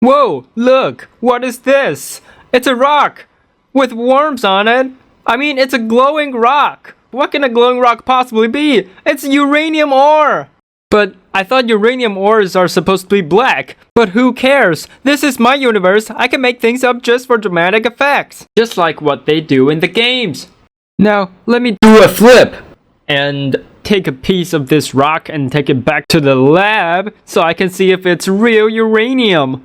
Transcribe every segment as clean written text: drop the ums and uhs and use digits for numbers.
Whoa, look! What is this? It's a rock! With worms on it! I mean, it's a glowing rock! What can a glowing rock possibly be? It's uranium ore! But I thought uranium ores are supposed to be black. But who cares? This is my universe. I can make things up just for dramatic effects. Just like what they do in the games. Now, let me do a flip. And take a piece of this rock and take it back to the lab so I can see if it's real uranium.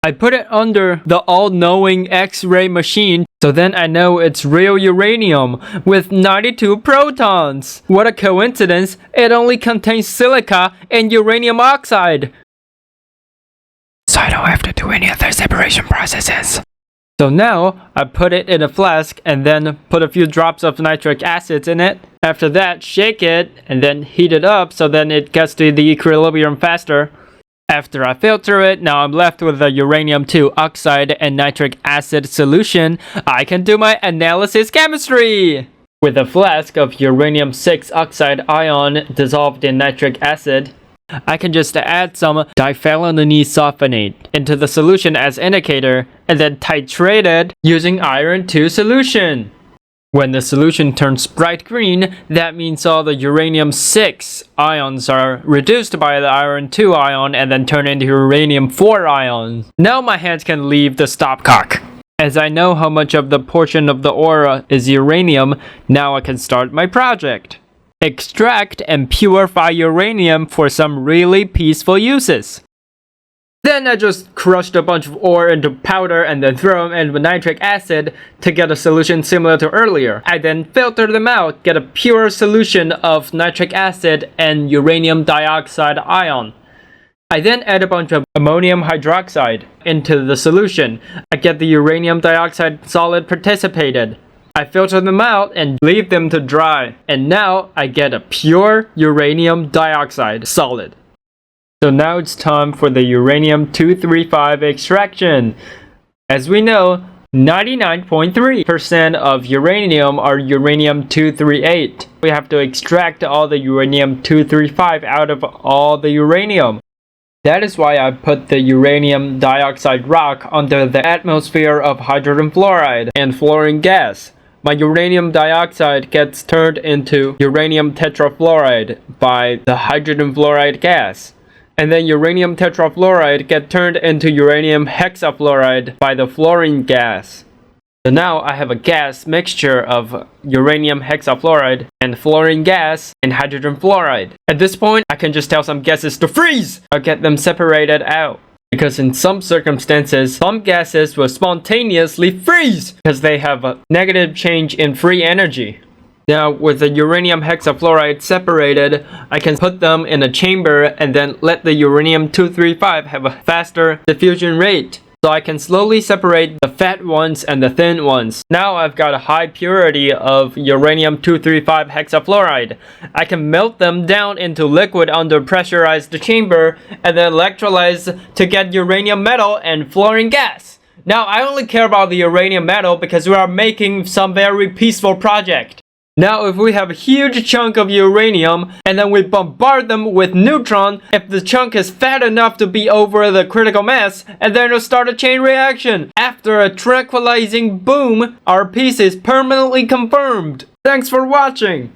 I put it under the all-knowing X-ray machine, so then I know it's real uranium with 92 protons. What a coincidence, it only contains silica and uranium oxide. So I don't have to do any other separation processes. So now, I put it in a flask and then put a few drops of nitric acid in it. After that, shake it and then heat it up so then it gets to the equilibrium faster. After I filter it, now I'm left with the uranium-2 oxide and nitric acid solution. I can do my analysis chemistry! With a flask of uranium-6 oxide ion dissolved in nitric acid, I can just add some diphenylene sulfonate into the solution as indicator and then titrate it using iron-2 solution. When the solution turns bright green, that means all the uranium-6 ions are reduced by the iron-2 ion and then turn into uranium-4 ions. Now my hands can leave the stopcock. As I know how much of the portion of the ore is uranium, now I can start my project. Extract and purify uranium for some really peaceful uses. Then I just crushed a bunch of ore into powder and then throw them in with nitric acid to get a solution similar to earlier. I then filter them out, get a pure solution of nitric acid and uranium dioxide ion. I then add a bunch of ammonium hydroxide into the solution. I get the uranium dioxide solid precipitated. I filter them out and leave them to dry. And now I get a pure uranium dioxide solid. So now it's time for the uranium-235 extraction. As we know, 99.3% of uranium are uranium-238. We have to extract all the uranium-235 out of all the uranium. That is why I put the uranium dioxide rock under the atmosphere of hydrogen fluoride and fluorine gas. My uranium dioxide gets turned into uranium tetrafluoride by the hydrogen fluoride gas. And then uranium tetrafluoride gets turned into uranium hexafluoride by the fluorine gas. So now I have a gas mixture of uranium hexafluoride and fluorine gas and hydrogen fluoride. At this point, I can just tell some gases to freeze! I'll get them separated out. Because in some circumstances, some gases will spontaneously freeze because they have a negative change in free energy. Now, with the uranium hexafluoride separated, I can put them in a chamber and then let the uranium-235 have a faster diffusion rate. So I can slowly separate the fat ones and the thin ones. Now I've got a high purity of uranium-235 hexafluoride. I can melt them down into liquid under pressurized chamber and then electrolyze to get uranium metal and fluorine gas. Now I only care about the uranium metal because we are making some very peaceful project. Now if we have a huge chunk of uranium and then we bombard them with neutron, if the chunk is fat enough to be over the critical mass, and then it'll start a chain reaction. After a tranquilizing boom, our piece is permanently confirmed. Thanks for watching!